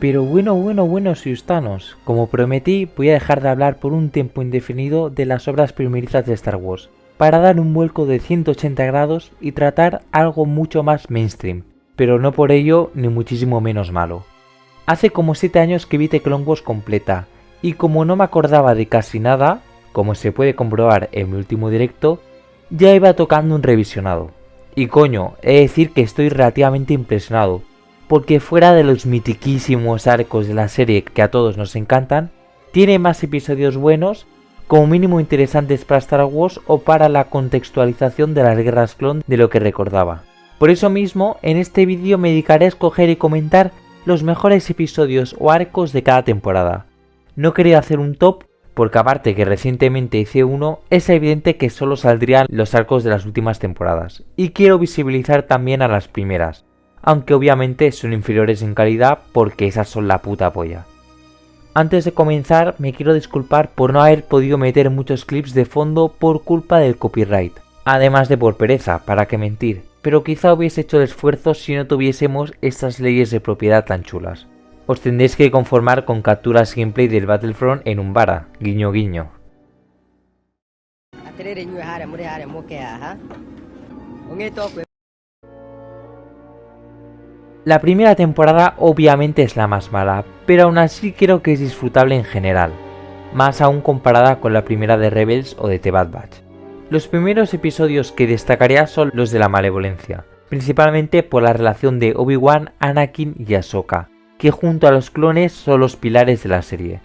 Pero bueno, ciudadanos, como prometí, voy a dejar de hablar por un tiempo indefinido de las obras primerizas de Star Wars, para dar un vuelco de 180 grados y tratar algo mucho más mainstream, pero no por ello ni muchísimo menos malo. Hace como 7 años que vi The Clone Wars completa, y como no me acordaba de casi nada, como se puede comprobar en mi último directo, ya iba tocando un revisionado. Y coño, he de decir que estoy relativamente impresionado, porque fuera de los mitiquísimos arcos de la serie que a todos nos encantan, tiene más episodios buenos, como mínimo interesantes para Star Wars o para la contextualización de las guerras clon de lo que recordaba. Por eso mismo, en este vídeo me dedicaré a escoger y comentar los mejores episodios o arcos de cada temporada. No quería hacer un top, porque aparte que recientemente hice uno, es evidente que solo saldrían los arcos de las últimas temporadas, y quiero visibilizar también a las primeras, aunque obviamente son inferiores en calidad porque esas son la puta polla. Antes de comenzar me quiero disculpar por no haber podido meter muchos clips de fondo por culpa del copyright, además de por pereza, para qué mentir, pero quizá hubiese hecho el esfuerzo si no tuviésemos estas leyes de propiedad tan chulas. Os tendréis que conformar con capturas gameplay del Battlefront en un vara, guiño guiño. La primera temporada obviamente es la más mala, pero aún así creo que es disfrutable en general, más aún comparada con la primera de Rebels o de The Bad Batch. Los primeros episodios que destacaría son los de la malevolencia, principalmente por la relación de Obi-Wan, Anakin y Ahsoka, que junto a los clones son los pilares de la serie.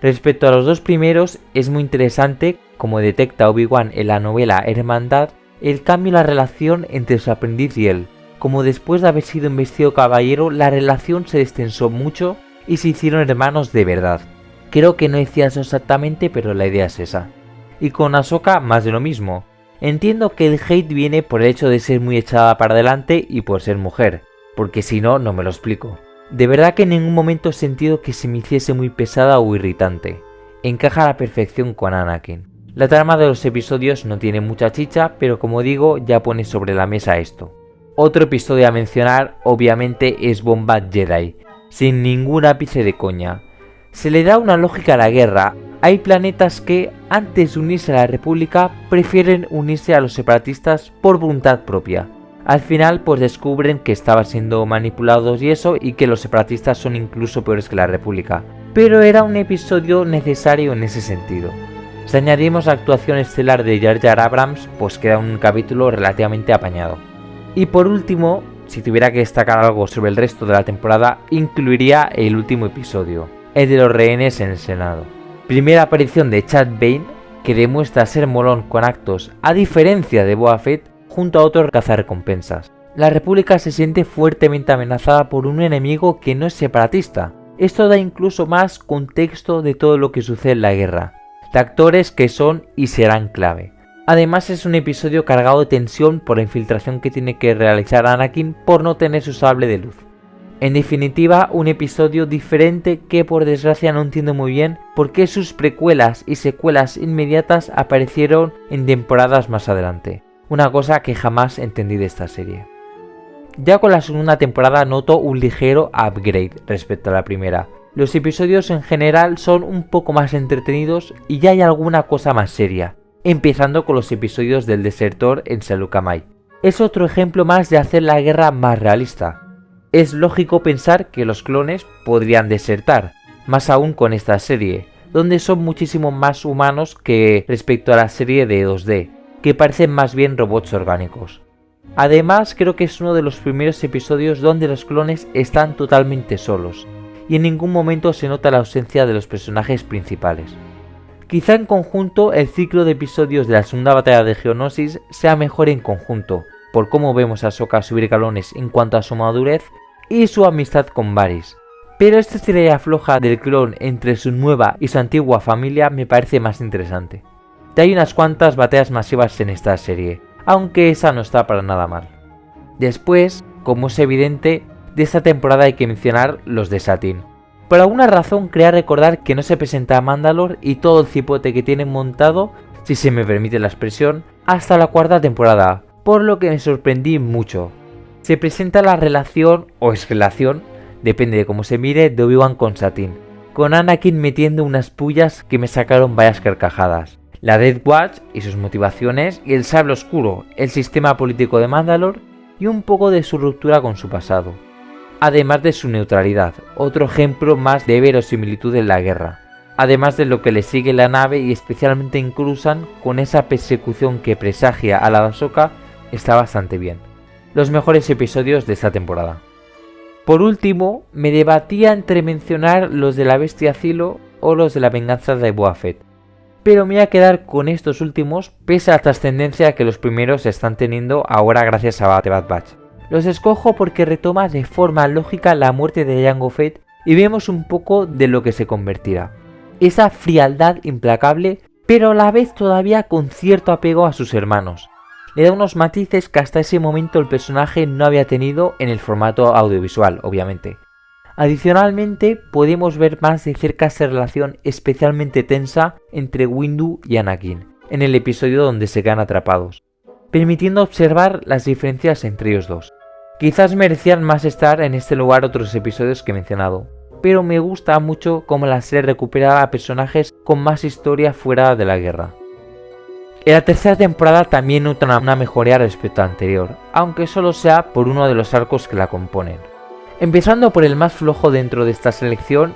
Respecto a los dos primeros, es muy interesante, como detecta Obi-Wan en la novela Hermandad, el cambio en la relación entre su aprendiz y él, como después de haber sido investido caballero la relación se destensó mucho y se hicieron hermanos de verdad. Creo que no decía eso exactamente, pero la idea es esa. Y con Ahsoka más de lo mismo. Entiendo que el hate viene por el hecho de ser muy echada para adelante y por ser mujer, porque si no, no me lo explico. De verdad que en ningún momento he sentido que se me hiciese muy pesada o irritante. Encaja a la perfección con Anakin. La trama de los episodios no tiene mucha chicha, pero como digo, ya pone sobre la mesa esto. Otro episodio a mencionar, obviamente, es Bombad Jedi, sin ningún ápice de coña. Se le da una lógica a la guerra. Hay planetas que, antes de unirse a la República, prefieren unirse a los separatistas por voluntad propia. Al final pues descubren que estaban siendo manipulados y eso, y que los separatistas son incluso peores que la República. Pero era un episodio necesario en ese sentido. Si añadimos la actuación estelar de Jar Jar Abrams, pues queda un capítulo relativamente apañado. Y por último, si tuviera que destacar algo sobre el resto de la temporada, incluiría el último episodio, el de los rehenes en el Senado. Primera aparición de Cad Bane, que demuestra ser molón con actos, a diferencia de Boba Fett, junto a otros cazarrecompensas. La República se siente fuertemente amenazada por un enemigo que no es separatista. Esto da incluso más contexto de todo lo que sucede en la guerra, de actores que son y serán clave. Además es un episodio cargado de tensión por la infiltración que tiene que realizar Anakin por no tener su sable de luz. En definitiva, un episodio diferente que por desgracia no entiendo muy bien por qué sus precuelas y secuelas inmediatas aparecieron en temporadas más adelante. Una cosa que jamás entendí de esta serie. Ya con la segunda temporada noto un ligero upgrade respecto a la primera. Los episodios en general son un poco más entretenidos y ya hay alguna cosa más seria, empezando con los episodios del desertor en Saleucamai. Es otro ejemplo más de hacer la guerra más realista. Es lógico pensar que los clones podrían desertar, más aún con esta serie, donde son muchísimo más humanos que respecto a la serie de 2D, que parecen más bien robots orgánicos. Además, creo que es uno de los primeros episodios donde los clones están totalmente solos, y en ningún momento se nota la ausencia de los personajes principales. Quizá en conjunto el ciclo de episodios de la segunda batalla de Geonosis sea mejor en conjunto, por cómo vemos a Ahsoka subir galones en cuanto a su madurez y su amistad con Varys. Pero esta tira floja del clon entre su nueva y su antigua familia me parece más interesante. Hay unas cuantas batallas masivas en esta serie, aunque esa no está para nada mal. Después, como es evidente, de esta temporada hay que mencionar los de Satine. Por alguna razón quería recordar que no se presenta a Mandalore y todo el cipote que tienen montado, si se me permite la expresión, hasta la cuarta temporada, por lo que me sorprendí mucho. Se presenta la relación o exrelación depende de cómo se mire, de Obi-Wan con Satine, con Anakin metiendo unas pullas que me sacaron varias carcajadas. La Death Watch y sus motivaciones, y el sable oscuro, el sistema político de Mandalore y un poco de su ruptura con su pasado. Además de su neutralidad, otro ejemplo más de verosimilitud en la guerra. Además de lo que le sigue la nave y especialmente en Coruscant, con esa persecución que presagia a la Ahsoka, está bastante bien. Los mejores episodios de esta temporada. Por último, me debatía entre mencionar los de la Bestia Zilo o los de la venganza de Boba Fett, pero me voy a quedar con estos últimos pese a la trascendencia que los primeros están teniendo ahora gracias a The Bad Batch. Los escojo porque retoma de forma lógica la muerte de Jango Fett y vemos un poco de lo que se convertirá. Esa frialdad implacable, pero a la vez todavía con cierto apego a sus hermanos. Le da unos matices que hasta ese momento el personaje no había tenido en el formato audiovisual, obviamente. Adicionalmente, podemos ver más de cerca esa relación especialmente tensa entre Windu y Anakin, en el episodio donde se quedan atrapados, permitiendo observar las diferencias entre ellos dos. Quizás merecían más estar en este lugar otros episodios que he mencionado, pero me gusta mucho cómo la serie recupera a personajes con más historia fuera de la guerra. En la tercera temporada también nota una mejoría respecto a la anterior, aunque solo sea por uno de los arcos que la componen. Empezando por el más flojo dentro de esta selección,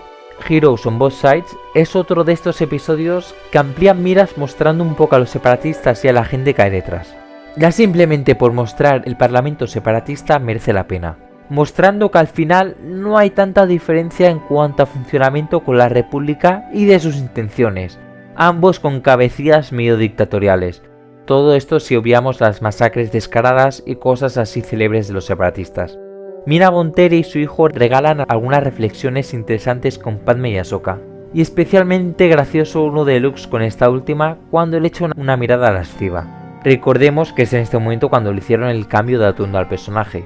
Heroes on Both Sides es otro de estos episodios que amplían miras mostrando un poco a los separatistas y a la gente que hay detrás. Ya simplemente por mostrar el parlamento separatista merece la pena, mostrando que al final no hay tanta diferencia en cuanto a funcionamiento con la República y de sus intenciones, ambos con cabecillas medio dictatoriales. Todo esto si obviamos las masacres descaradas y cosas así célebres de los separatistas. Mina Bonteri y su hijo regalan algunas reflexiones interesantes con Padme y Ahsoka, y especialmente gracioso uno de Lux con esta última cuando le echa una mirada lasciva. Recordemos que es en este momento cuando le hicieron el cambio de atuendo al personaje.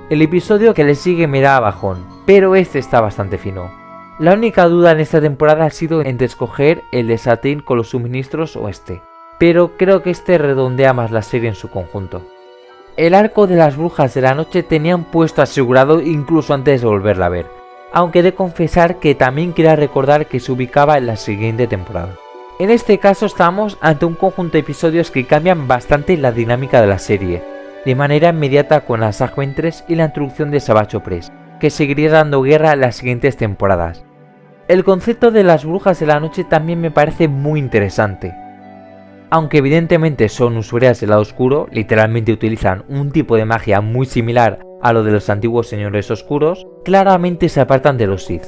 El episodio que le sigue me da bajón, pero este está bastante fino. La única duda en esta temporada ha sido entre escoger el de Satine con los suministros o este, pero creo que este redondea más la serie en su conjunto. El arco de las brujas de la noche tenía un puesto asegurado incluso antes de volverla a ver, aunque he de confesar que también quería recordar que se ubicaba en la siguiente temporada. En este caso estamos ante un conjunto de episodios que cambian bastante la dinámica de la serie, de manera inmediata con las Asajj Ventress y la introducción de Savage Opress, que seguiría dando guerra en las siguientes temporadas. El concepto de las brujas de la noche también me parece muy interesante. Aunque evidentemente son usuarias del lado oscuro, literalmente utilizan un tipo de magia muy similar a lo de los antiguos señores oscuros, claramente se apartan de los Sith.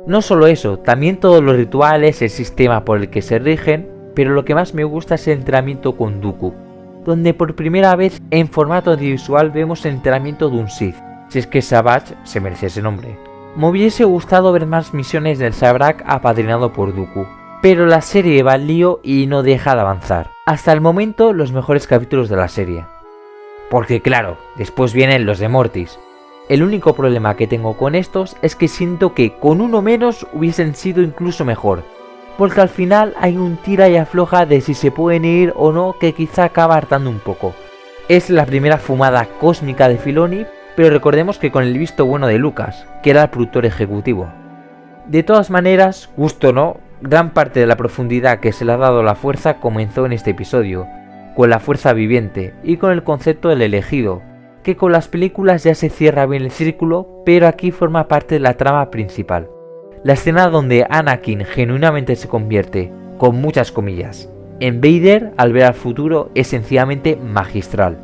No solo eso, también todos los rituales, el sistema por el que se rigen, pero lo que más me gusta es el entrenamiento con Dooku, donde por primera vez en formato audiovisual vemos el entrenamiento de un Sith, si es que Savage se merece ese nombre. Me hubiese gustado ver más misiones del Sabrak apadrinado por Dooku, pero la serie va al lío y no deja de avanzar. Hasta el momento los mejores capítulos de la serie. Porque claro, después vienen los de Mortis. El único problema que tengo con estos es que siento que con uno menos hubiesen sido incluso mejor, porque al final hay un tira y afloja de si se pueden ir o no que quizá acaba hartando un poco. Es la primera fumada cósmica de Filoni, pero recordemos que con el visto bueno de Lucas, que era el productor ejecutivo. De todas maneras, gusto o no, gran parte de la profundidad que se le ha dado a la fuerza comenzó en este episodio, con la fuerza viviente y con el concepto del elegido, que con las películas ya se cierra bien el círculo, pero aquí forma parte de la trama principal. La escena donde Anakin genuinamente se convierte, con muchas comillas, en Vader al ver al futuro es sencillamente magistral.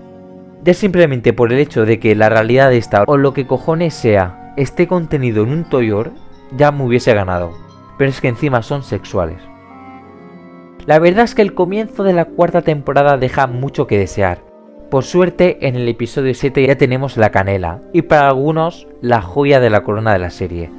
Ya simplemente por el hecho de que la realidad de esta, o lo que cojones sea, esté contenido en un toyor, ya me hubiese ganado, pero es que encima son sexuales. La verdad es que el comienzo de la cuarta temporada deja mucho que desear. Por suerte en el episodio 7 ya tenemos la canela, y para algunos la joya de la corona de la serie.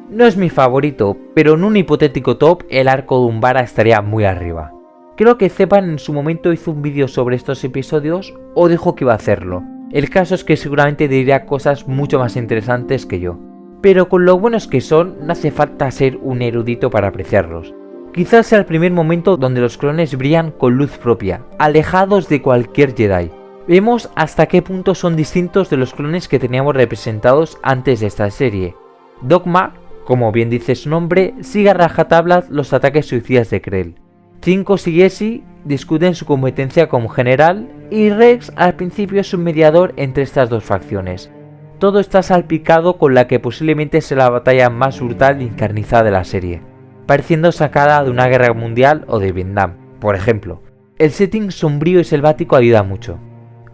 No es mi favorito, pero en un hipotético top el arco de Umbara estaría muy arriba. Creo que Zepan en su momento hizo un vídeo sobre estos episodios o dijo que iba a hacerlo. El caso es que seguramente diría cosas mucho más interesantes que yo. Pero con lo buenos que son, no hace falta ser un erudito para apreciarlos. Quizás sea el primer momento donde los clones brillan con luz propia, alejados de cualquier Jedi. Vemos hasta qué punto son distintos de los clones que teníamos representados antes de esta serie. Dogma, como bien dice su nombre, sigue a rajatabla los ataques suicidas de Krell. 5 y Jesse discuten su competencia como general y Rex al principio es un mediador entre estas dos facciones. Todo está salpicado con la que posiblemente sea la batalla más brutal y encarnizada de la serie, pareciendo sacada de una guerra mundial o de Vietnam, por ejemplo. El setting sombrío y selvático ayuda mucho.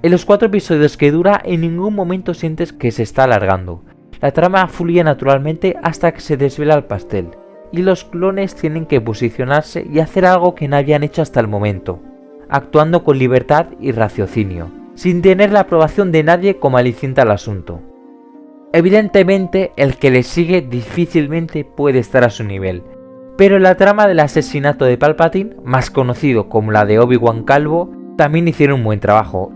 En los 4 episodios que dura, en ningún momento sientes que se está alargando. La trama fluye naturalmente hasta que se desvela el pastel, y los clones tienen que posicionarse y hacer algo que no habían hecho hasta el momento, actuando con libertad y raciocinio, sin tener la aprobación de nadie como alicienta el asunto. Evidentemente, el que le sigue difícilmente puede estar a su nivel, pero la trama del asesinato de Palpatine, más conocido como la de Obi-Wan Calvo, también hicieron un buen trabajo.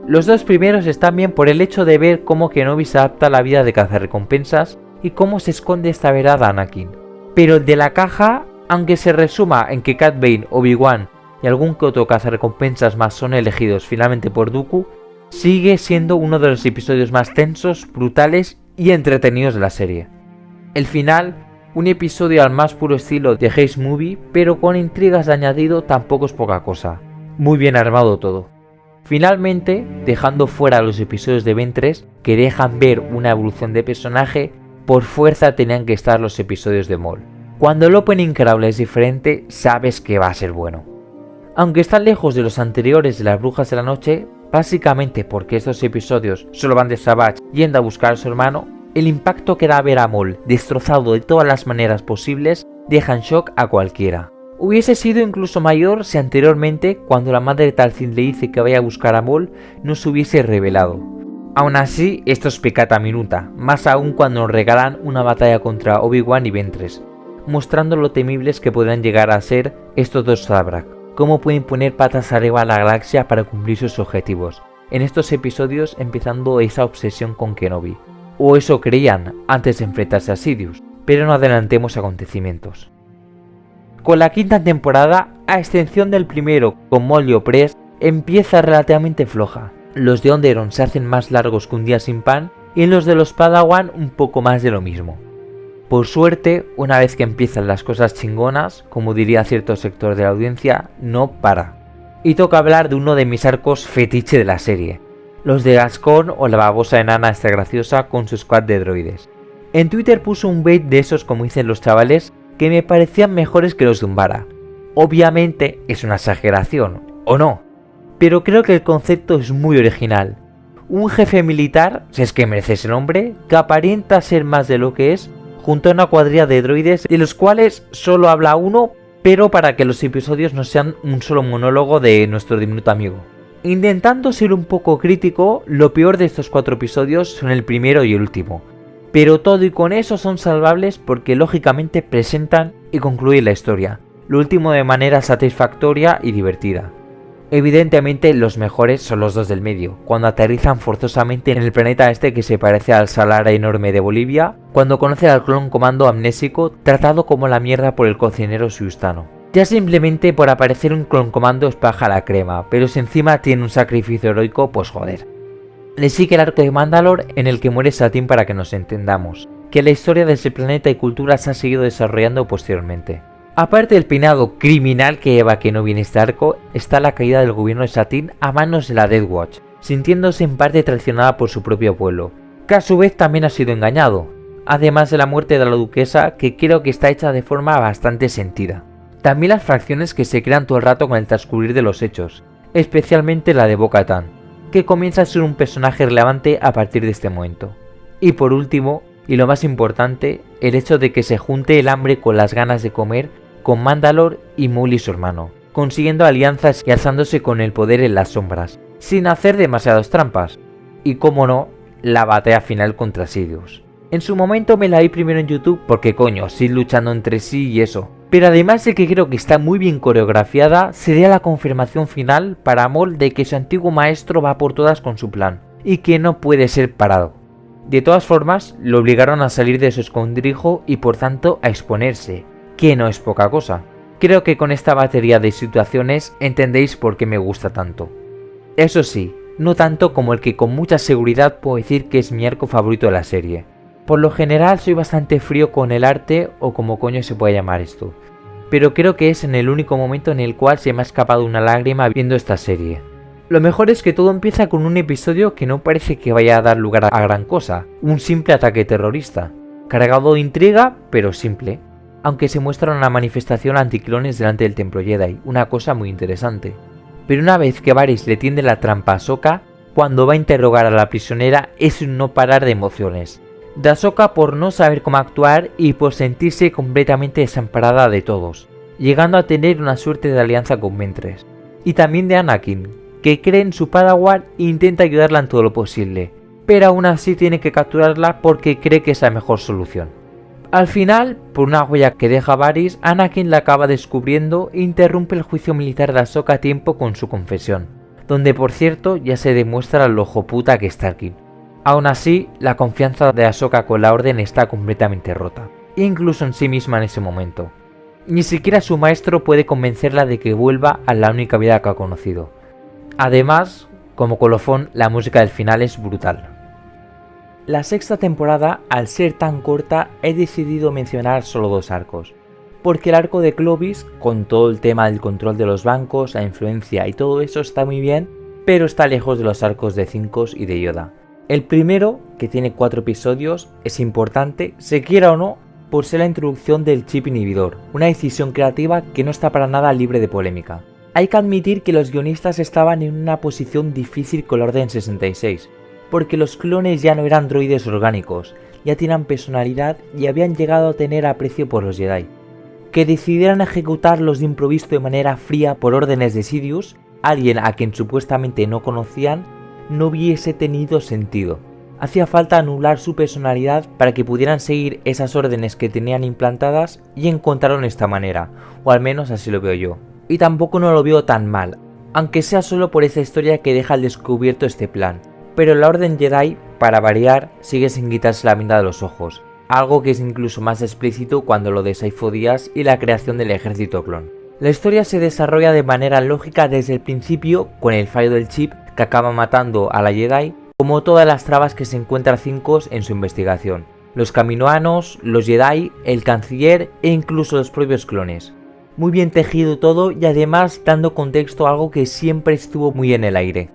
Los 2 primeros están bien por el hecho de ver cómo Kenobi se adapta a la vida de cazarrecompensas y cómo se esconde esta verdad de Anakin. Pero el de la caja, aunque se resuma en que Cad Bane, Obi-Wan y algún que otro cazarrecompensas más son elegidos finalmente por Dooku, sigue siendo uno de los episodios más tensos, brutales y entretenidos de la serie. El final, un episodio al más puro estilo de Heist Movie, pero con intrigas de añadido tampoco es poca cosa. Muy bien armado todo. Finalmente, dejando fuera los episodios de Ben 3 que dejan ver una evolución de personaje, por fuerza tenían que estar los episodios de Maul. Cuando el opening crawl es diferente, sabes que va a ser bueno. Aunque están lejos de los anteriores de las Brujas de la Noche, básicamente porque estos episodios solo van de Savage yendo a buscar a su hermano, el impacto que da ver a Maul destrozado de todas las maneras posibles deja en shock a cualquiera. Hubiese sido incluso mayor si anteriormente, cuando la madre de Talzin le dice que vaya a buscar a Maul, no se hubiese revelado. Aún así, esto es peccata minuta, más aún cuando nos regalan una batalla contra Obi-Wan y Ventress, mostrando lo temibles que podrán llegar a ser estos dos Zabrak, cómo pueden poner patas arriba a la galaxia para cumplir sus objetivos, en estos episodios empezando esa obsesión con Kenobi. O eso creían antes de enfrentarse a Sidious, pero no adelantemos acontecimientos. Con la 5ª temporada, a excepción del primero con Maul y Opress, empieza relativamente floja. Los de Onderon se hacen más largos que un día sin pan y en los de los Padawan un poco más de lo mismo. Por suerte, una vez que empiezan las cosas chingonas, como diría cierto sector de la audiencia, no para. Y toca hablar de uno de mis arcos fetiche de la serie, los de Gascon o la babosa enana esta graciosa con su squad de droides. En Twitter puso un bait de esos, como dicen los chavales, que me parecían mejores que los de Umbara. Obviamente es una exageración, ¿o no? Pero creo que el concepto es muy original. Un jefe militar, si es que merece ese nombre, que aparenta ser más de lo que es, junto a una cuadrilla de droides de los cuales solo habla uno, pero para que los episodios no sean un solo monólogo de nuestro diminuto amigo. Intentando ser un poco crítico, lo peor de estos 4 episodios son el primero y el último. Pero todo y con eso son salvables porque lógicamente presentan y concluyen la historia, lo último de manera satisfactoria y divertida. Evidentemente los mejores son los 2 del medio, cuando aterrizan forzosamente en el planeta este que se parece al Salara enorme de Bolivia, cuando conocen al clon comando amnésico tratado como la mierda por el cocinero suyustano. Ya simplemente por aparecer un clon comando es paja la crema, pero si encima tiene un sacrificio heroico, pues joder. Le sigue el arco de Mandalore en el que muere Satine para que nos entendamos, que la historia de ese planeta y cultura se ha seguido desarrollando posteriormente. Aparte del peinado criminal que lleva Kenobi en este arco, está la caída del gobierno de Satine a manos de la Death Watch, sintiéndose en parte traicionada por su propio pueblo, que a su vez también ha sido engañado, además de la muerte de la duquesa, que creo que está hecha de forma bastante sentida. También las fracciones que se crean todo el rato con el transcurrir de los hechos, especialmente la de Bo-Katan, que comienza a ser un personaje relevante a partir de este momento. Y por último, y lo más importante, el hecho de que se junte el hambre con las ganas de comer con Mandalore y Maul y su hermano, consiguiendo alianzas y alzándose con el poder en las sombras, sin hacer demasiadas trampas. Y como no, la batalla final contra Sidious. En su momento me la vi primero en YouTube porque coño, sí luchando entre sí y eso. Pero además de que creo que está muy bien coreografiada, sería la confirmación final para Maul de que su antiguo maestro va por todas con su plan, y que no puede ser parado. De todas formas, lo obligaron a salir de su escondrijo y por tanto a exponerse, que no es poca cosa. Creo que con esta batería de situaciones entendéis por qué me gusta tanto. Eso sí, no tanto como el que con mucha seguridad puedo decir que es mi arco favorito de la serie. Por lo general soy bastante frío con el arte o como coño se puede llamar esto, pero creo que es en el único momento en el cual se me ha escapado una lágrima viendo esta serie. Lo mejor es que todo empieza con un episodio que no parece que vaya a dar lugar a gran cosa, un simple ataque terrorista, cargado de intriga pero simple, aunque se muestra una manifestación anticlones delante del templo Jedi, una cosa muy interesante. Pero una vez que Varys le tiende la trampa a Ahsoka, cuando va a interrogar a la prisionera es un no parar de emociones. De Ahsoka por no saber cómo actuar y por sentirse completamente desamparada de todos, llegando a tener una suerte de alianza con Ventress. Y también de Anakin, que cree en su Padawan e intenta ayudarla en todo lo posible, pero aún así tiene que capturarla porque cree que es la mejor solución. Al final, por una huella que deja Varys, Anakin la acaba descubriendo e interrumpe el juicio militar de Ahsoka a tiempo con su confesión, donde por cierto ya se demuestra lo hijoputa que es Tarkin. Aún así, la confianza de Ahsoka con la Orden está completamente rota, incluso en sí misma en ese momento. Ni siquiera su maestro puede convencerla de que vuelva a la única vida que ha conocido. Además, como colofón, la música del final es brutal. La sexta temporada, al ser tan corta, he decidido mencionar solo 2 arcos, porque el arco de Clovis, con todo el tema del control de los bancos, la influencia y todo eso está muy bien, pero está lejos de los arcos de Cincos y de Yoda. El primero, que tiene 4 episodios, es importante, se quiera o no, por ser la introducción del chip inhibidor, una decisión creativa que no está para nada libre de polémica. Hay que admitir que los guionistas estaban en una posición difícil con la Orden 66, porque los clones ya no eran droides orgánicos, ya tenían personalidad y habían llegado a tener aprecio por los Jedi. Que decidieran ejecutarlos de improviso de manera fría por órdenes de Sidious, alguien a quien supuestamente no conocían, no hubiese tenido sentido. Hacía falta anular su personalidad para que pudieran seguir esas órdenes que tenían implantadas y encontraron esta manera, o al menos así lo veo yo. Y tampoco no lo veo tan mal, aunque sea solo por esa historia que deja al descubierto este plan. Pero la Orden Jedi, para variar, sigue sin quitarse la venda de los ojos, algo que es incluso más explícito cuando lo de Saifo Dyas y la creación del ejército clon. La historia se desarrolla de manera lógica desde el principio con el fallo del chip que acaba matando a la Jedi, como todas las trabas que se encuentra Cincos en su investigación, los Kaminoanos, los Jedi, el canciller e incluso los propios clones. Muy bien tejido todo y además dando contexto a algo que siempre estuvo muy en el aire.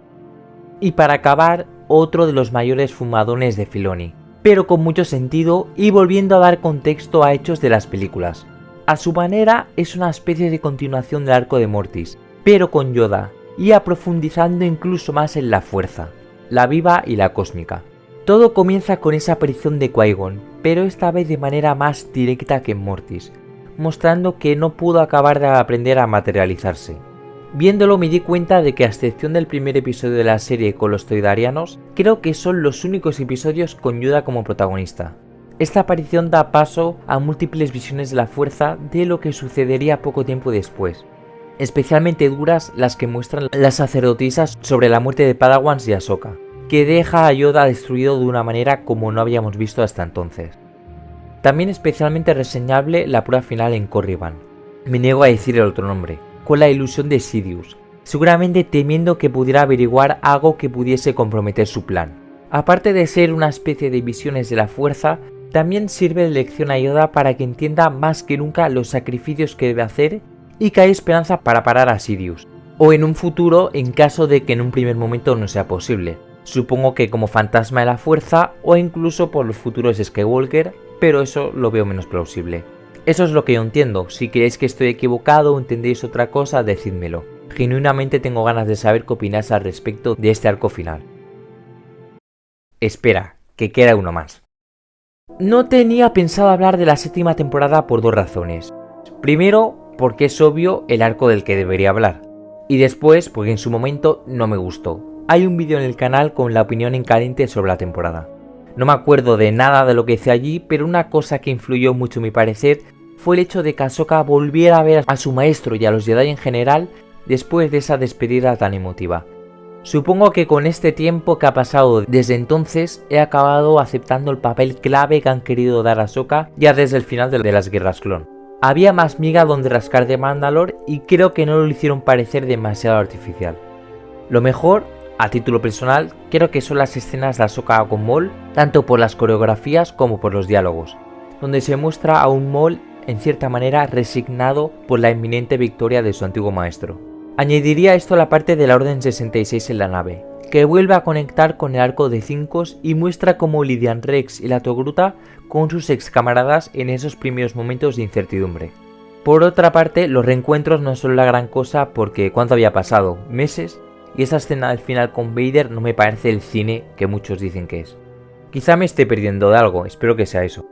Y para acabar, otro de los mayores fumadones de Filoni, pero con mucho sentido y volviendo a dar contexto a hechos de las películas. A su manera es una especie de continuación del arco de Mortis, pero con Yoda, y aprofundizando incluso más en la fuerza, la viva y la cósmica. Todo comienza con esa aparición de Qui-Gon, pero esta vez de manera más directa que en Mortis, mostrando que no pudo acabar de aprender a materializarse. Viéndolo me di cuenta de que a excepción del primer episodio de la serie con los Toydarianos, creo que son los únicos episodios con Yoda como protagonista. Esta aparición da paso a múltiples visiones de la fuerza de lo que sucedería poco tiempo después. Especialmente duras las que muestran las sacerdotisas sobre la muerte de Padawans y Ahsoka, que deja a Yoda destruido de una manera como no habíamos visto hasta entonces. También especialmente reseñable la prueba final en Corriban, me niego a decir el otro nombre, con la ilusión de Sidious, seguramente temiendo que pudiera averiguar algo que pudiese comprometer su plan. Aparte de ser una especie de visiones de la fuerza, también sirve de lección a Yoda para que entienda más que nunca los sacrificios que debe hacer y que hay esperanza para parar a Sidious, o en un futuro en caso de que en un primer momento no sea posible. Supongo que como fantasma de la fuerza o incluso por los futuros Skywalker, pero eso lo veo menos plausible. Eso es lo que yo entiendo, si creéis que estoy equivocado o entendéis otra cosa, decídmelo. Genuinamente tengo ganas de saber qué opináis al respecto de este arco final. Espera, que queda uno más. No tenía pensado hablar de la séptima temporada por 2 razones. Primero, porque es obvio el arco del que debería hablar. Y después, porque en su momento no me gustó. Hay un vídeo en el canal con la opinión en caliente sobre la temporada. No me acuerdo de nada de lo que hice allí, pero una cosa que influyó mucho en mi parecer fue el hecho de que Ahsoka volviera a ver a su maestro y a los Jedi en general después de esa despedida tan emotiva. Supongo que con este tiempo que ha pasado desde entonces he acabado aceptando el papel clave que han querido dar a Ahsoka ya desde el final de las guerras clon. Había más miga donde rascar de Mandalore y creo que no lo hicieron parecer demasiado artificial. Lo mejor, A título personal, creo que son las escenas de Ahsoka con Maul, tanto por las coreografías como por los diálogos, donde se muestra a un Maul en cierta manera resignado por la inminente victoria de su antiguo maestro. Añadiría esto a la parte de la Orden 66 en la nave, que vuelve a conectar con el arco de Cincos y muestra cómo Lydian Rex y la Togruta con sus ex camaradas en esos primeros momentos de incertidumbre. Por otra parte, los reencuentros no son la gran cosa porque ¿cuánto había pasado? ¿Meses? Y esa escena del final con Vader no me parece el cine que muchos dicen que es. Quizá me esté perdiendo de algo, espero que sea eso.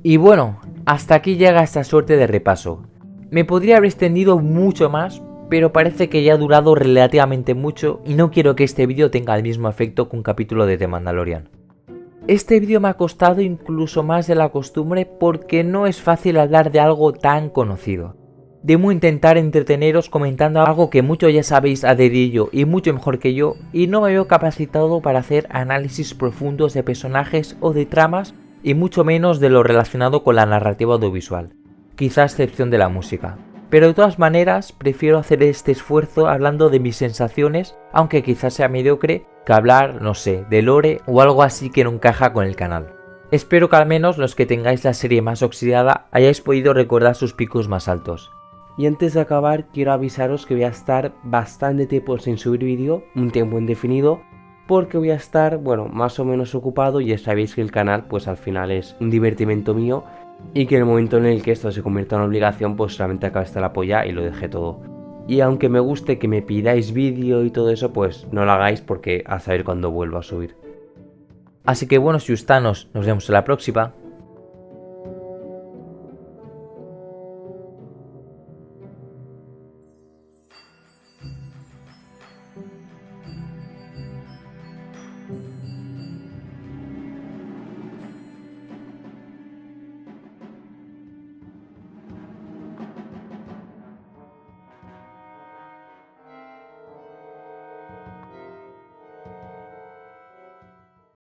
Y bueno, hasta aquí llega esta suerte de repaso. Me podría haber extendido mucho más, pero parece que ya ha durado relativamente mucho y no quiero que este vídeo tenga el mismo efecto que un capítulo de The Mandalorian. Este vídeo me ha costado incluso más de la costumbre porque no es fácil hablar de algo tan conocido. Debo intentar entreteneros comentando algo que mucho ya sabéis a dedillo y mucho mejor que yo, y no me veo capacitado para hacer análisis profundos de personajes o de tramas y mucho menos de lo relacionado con la narrativa audiovisual, quizá a excepción de la música. Pero de todas maneras prefiero hacer este esfuerzo hablando de mis sensaciones, aunque quizás sea mediocre, que hablar, no sé, de lore o algo así que no encaja con el canal. Espero que al menos los que tengáis la serie más oxidada hayáis podido recordar sus picos más altos. Y antes de acabar quiero avisaros que voy a estar bastante tiempo sin subir vídeo, un tiempo indefinido, porque voy a estar, más o menos ocupado. Ya sabéis que el canal pues al final es un divertimento mío y que en el momento en el que esto se convierta en obligación pues solamente acaba hasta la polla y lo dejé todo. Y aunque me guste que me pidáis vídeo y todo eso, pues no lo hagáis porque a saber cuándo vuelvo a subir. Así que bueno, Siustanos, nos vemos en la próxima.